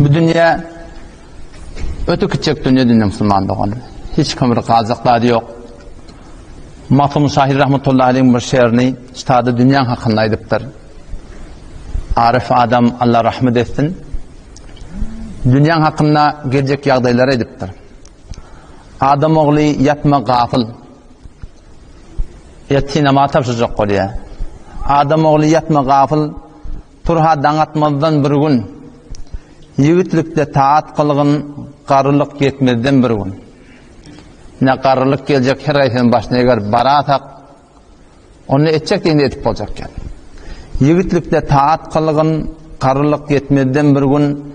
Bu dünya ötü küçük dünya Müslümanlığı. Hiç kimir kazıkları yok. Matum Şahir rahmetullahi aleyhim bir şerini ustadı dünyanın hakkında ediptir. Arif adam Allah rahmet etsin. Dünyanın hakkında gelecek yağdayları ediptir. Adam oğlu yatma gafil. Yattina matapsızlık oluyor. Adam oğlu yatma gafil. Turha dangatmazdan bir gün. Yigitlikte taat kılgın qarırlık yetmezden bir gün. Ne qarırlık gelecek her ayının başına eğer baratak onu etecek deyinde etip olacak yani. Yigitlikte taat kılgın qarırlık yetmezden bir gün.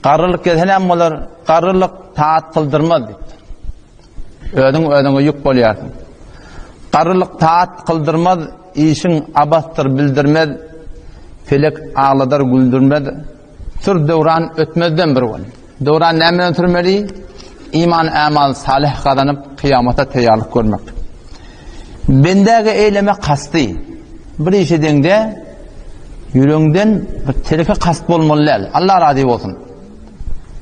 Qarırlık gelen olur, qarırlık taat kıldırmaz deyip. Ödün yük boluyorsun. Qarırlık taat kıldırmaz, işin abastır bildirmez, felek ağladar güldürmez. Tür devran ötmezden bir gün. Devran neymen ötürmeli? İman, amal, salih kazanıp kıyamata teyarlık görmek. Bendeki eyleme kastı. Bir işi denge, yüreğinden bir teleke kast bolmalı. Allah razı olsun.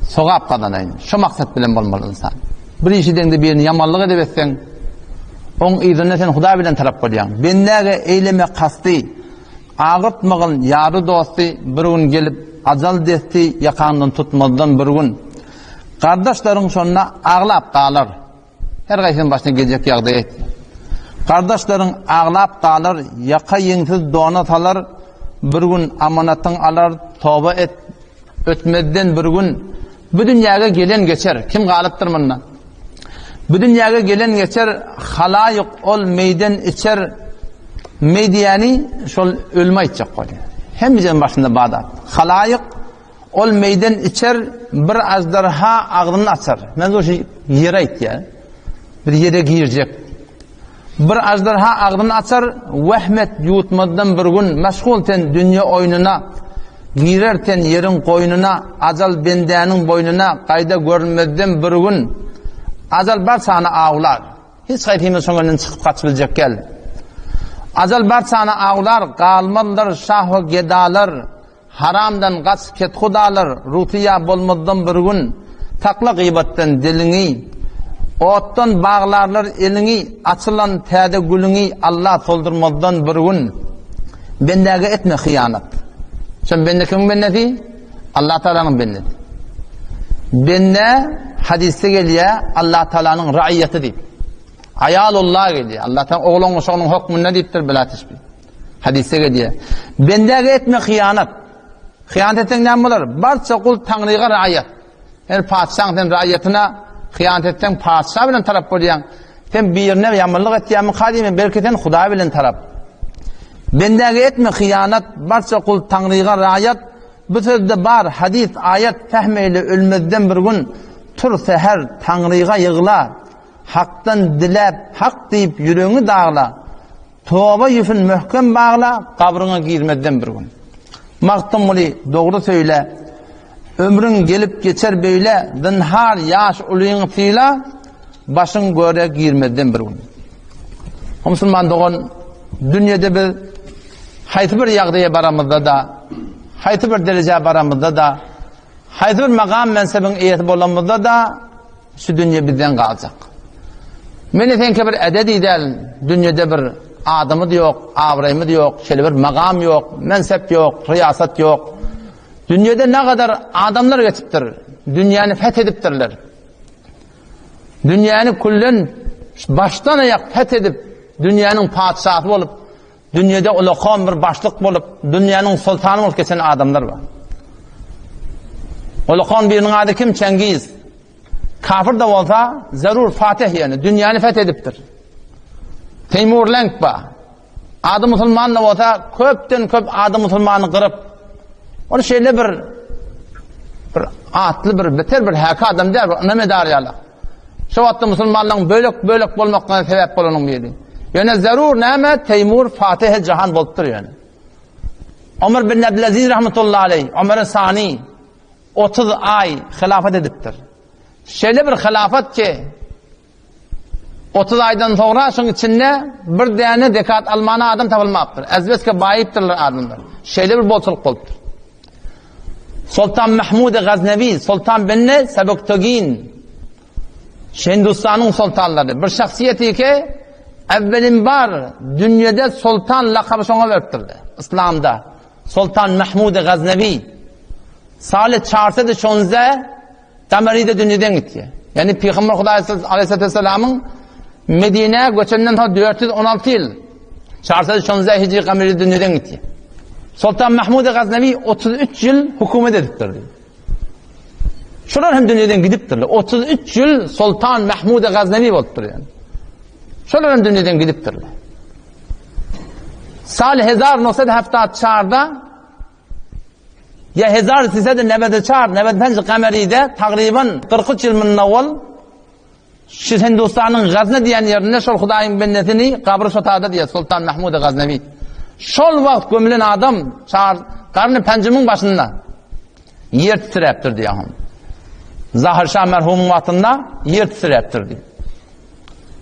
Sogap kazanayın. Şu maksat bilen bolmalı insan. Bir işi denge birini yamanlık edebetsen, onun izine sen Huda bilen taraf koyacaksın. Bendeki eyleme kastı. Ağırtmağın yarı dostu bir gün gelip azal desti yakandan tutmazdan bir gün. Kardeşlerin sonuna ağlap dağılır. Her kaysının başına gelecek yağda etti. Kardeşlerin ağlap dağılır, yaka yensiz donat alır, bir gün amanatın alır, tövbe et, ötmezden bir gün. Bu dünyaya gelen geçer. Kim galıptır bundan? Bu dünyaya gelen geçer, halayık ol meydan içer, meydiyani şol ölme içecek koyuyor. Hemimizin başında bağda. Halayık ol meydan içer, bir azdarha ağzını açar. Ben o şey yere ait ya. Bir yere girecek. Bir azdarha ağzını açar, vehmet yutmadan bir gün meşgulten dünya oyununa, girerten yerin koynuna, azal bendenin boynuna, kayda görünmeden bir gün, azal barsana ağlar. Hiç kaytimiz sonundan çıkıp kaçıbilecek gel. Azal barsana ağlar, kalmalılar, şah ve gedalar, haramdan kaç ket hudalar, rutiya bolmadan bir gün, takla gıybatten dilini, ottan bağlarlar elini, açılan tede gülünü, Allah toldurmadan bir gün, bendege etme hıyanat. Sen bende kimin benneti? Allah Teala'nın benneti. Bende hadiste geliyor, Allah Teala'nın raiyeti deyip. Ayalullah geliyor. Allah'tan oğlun uşağının hükmü ne deyiptir bilatis bir. Hadise geliyor. Bendege etme hıyanat. Hıyanat etsen ne olur? Barça kul Tanrı'ya raiyet. Yani padişahın raiyetine hıyanat etsen padişah bilen taraf oluyan. Sen birine yamanlık ettiğimi kadimi belki sen Huda bilen taraf. Bendege etme hıyanat. Barça kul Tanrı'ya raiyet. Bu sözde bar hadis ayet fehmeyle ölmezden bir gün tur seher Tanrı'ya yığılar. Hak'tan dilep, hak deyip yüreğini dağla. Tövbe yüfün mühkem bağla, kabrına girmeden bir gün. Maktumuli doğru söyle. Ömrün gelip geçer böyle, zinhar yaş uluyun tıyla, başın göre girmeden bir gün. O Müslüman doğun, dünyada bir haytı bir yağdaya baramızda da, haytı bir derece baramızda da, haytı bir makam mensebin iyeti bolamızda da, şu dünya bizden kalacak. Meni tenke bir ededi del, dünyada bir adamı da yok, avrayımı da yok, şöyle bir makam yok, mensep yok, riyasat yok. Dünyada ne kadar adamlar geçiptir, dünyanı fethediptirler. Dünyanı kullen baştan ayak fethedip, dünyanın padişahı olup, dünyada ulakon bir başlık bulup, dünyanın sultanı olup geçen adamlar var. Ulakon birinin adı kim? Cengiz. Kafir de olsa zarur Fatih yani dünyanı fethediptir. Teymurlenk ba. Adı Müslüman da olsa köpten köp adı Müslümanı kırıp onu şeyle bir atlı bir beter bir haka adam der ne medar yala. Şu vatta Müslümanların bölük bolmaktan sebep bolanın biri. Yani zarur neme Teymur Fatih Cihan boluptur yani. Ömer bin Abdülaziz rahmetullahi aleyh, Ömer'in sani 30 ay hilafet ediptir. Şöyle bir hilafet ki 30 aydan sonra şunun içinde bir tane dekat Almanya adam tapılmaptır. Ezbeske bayiptirler adamlar. Şöyle bir bolçuluk boluptur. Sultan Mahmud Gaznevi, Sultan Binni Sebuktigin, Hindistan'ın sultanları. Bir şahsiyeti ki, evvelin var, dünyada sultan lakabı şuna vertirdi. İslam'da. Sultan Mahmud Gaznevi. Salı 416 Tameride dünyadan gitti. Yani Peygamber Aleyhisselam'ın Medine göçünden ta 416 yıl 416 Hicri Kameride dünyadan gitti. Sultan Mahmud Gaznevi 33 yıl hükümet ediptirdi. Şular hem dünyadan gidiptirdi. 33 yıl Sultan Mahmud Gaznevi oluptur yani. Şular hem dünyadan gidiptirdi. Salı 1974'da ya 1394 Kameride takriban 43 yıl min avval şu Hindistan'ın Gazne diyen yerine şol Hudayın bennetini kabri sotada diye Sultan Mahmud Gaznevi. Şol vakt gömülen adam karnı pencemin başında yer titreptir diye. Zahir Şah merhumun vaktında yer titreptir diye.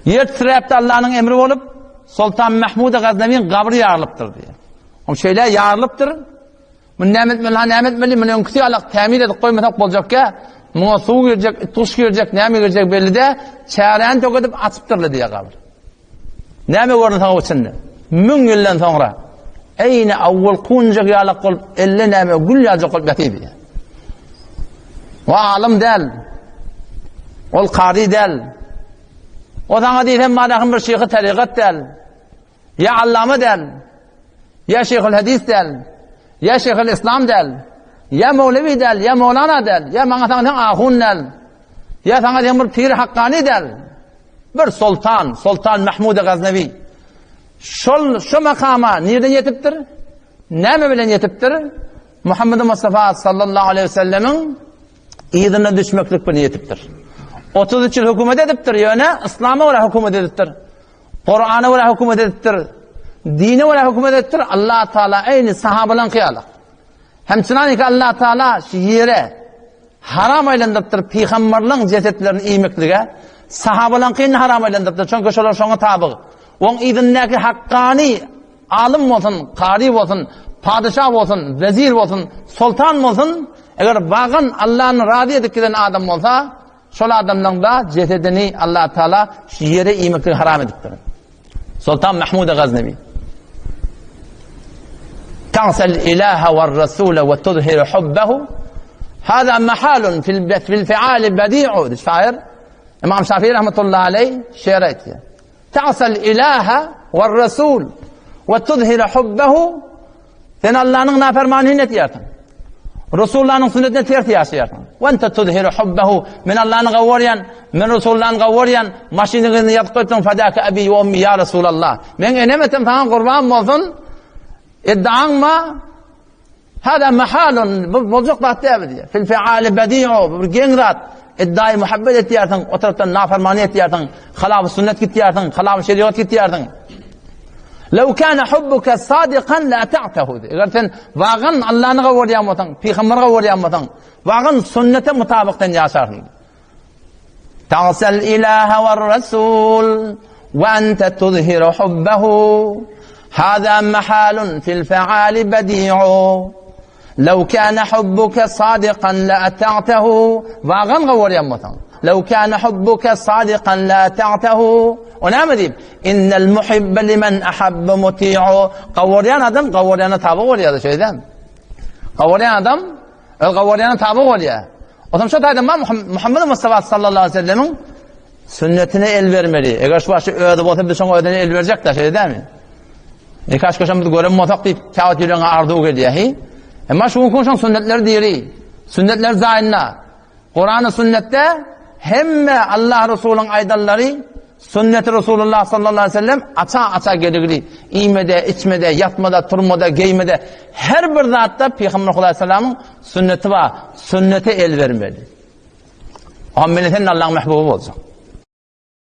Yer titrepti Allah'ın emri olup Sultan Mahmud Gaznevi'nin kabri yarılıptır diye. O şeyler yarılıptır. Bu nimet bunu önkütü alak temir edip koymasak olacak ki buna su girecek, tuş girecek, nemi girecek belli de çareğini töküdüp atıptırlı diye kabir. Nemi gördün sana içinde? 1000 yıldan sonra eyni avval kuncak yalak olup 50 nemi gül yalacak olup yatıydı diye. O alim del, ol kari del, o sana deyilhem madakın bir şeyhi tarikat del, ya allame del, ya şeyhül hadis del, ya Şeyhül İslam del, ya Mevlevi del, ya Mevlana del, ya bana sana ahun del, ya sana bir pir hakkani del. Bir Sultan Mahmud Gaznevi. Şu makama nereden yetiptir? Neme bilen yetiptir? Muhammed Mustafa sallallahu aleyhi ve sellemin idine düşmeklik bilen yetiptir. 33 yıl hükümet ediptir yani, İslam'a öyle hükümet ediptir. Kur'an'a öyle hükümet ediptir. Dine öyle hükümet ettir. Allah Teala aynı sahabelan kıyalak. Hemçinin ki Allah Teala yere haram aylandırtır peygamberlerin cesetlerini iymeklige. Sahabelan kıyını haram aylandırtır. Çünkü şolar şoňa tabi. Onun idindeki hakkani alim olsun, kari olsun, padişah olsun, vezir olsun, sultan olsun. Eğer bağın Allah'ın razı edikten adam olsa, şol adamdan da cesedini Allah Teala yere iymeklige haram ediptir. Sultan Mahmud Gaznevi. تعصى الإله والرسول وتظهر حبه هذا محال في الفعال بديع. شاعر إمام شافعي رحمة الله عليه شعرت تعصى الإله والرسول وتظهر حبه sen Allah'ın nafermaniyet yaratan Resulullah'ın sünnetine ters yaşayarsan ve ente tuzhiru hubbehu min Allah'ın gavoriyan min Resulullah'ın gavoriyan maşinini yaptırtın fadaka abi ve ummi ya Resulallah men enemetim sana kurban olsun iddian ma hada mahalun bozuk bahti diye fil fi'al badi'u bir gengrat iddiayı muhabbet etiyarsan o taraftan nafermaniyet yaratan halaf sünnet gitiyarsan halaf şeriat gitiyarsan لو كان حبك صادقا لأطعته. اگر sen vağın Allah'ını gavuriyamatan, Peygamber'i gavuriyamatan, vağın sünnete mutabıktan yaşarsın. تعصى الإله والرسول وأنت تظهر حبه هذا محال في الفعال بديع. لو كان حبك صادقا لأطعته vağın gavuriyamatan. لو كان حبك صادقا لأطعته. Ona mı diyeyim? İnnel muhibbe limen ahabbe muti'u. Gavuryan adam gavuryana tabi oluyor da şeyden. Gavuryan adam gavuryana tabi oluyor. O zaman şu taydan var Muhammed Mustafa sallallahu aleyhi ve sellemin sünnetine el vermeli. Eğer şu başı öğüdü olsa bir sonra öğüdüne el verecek de şey değil mi? Kaç köşemizde gören motak deyip kağıt yürüyen ardığı geliyor. Ama şu konuşan sünnetler diyeri. Sünnetler zayinna. Kur'an-ı sünnette hem Allah Resulü'nün aydalları sünnet-i Resulullah sallallahu aleyhi ve sellem aça geligli. İymede, içmede, yatmada, turmada, giymede her bir zatta Peygamber Aleyhisselam'ın sünneti var. Sünnete el vermeli. Ammenetin Allah'ın mehbubu olacak.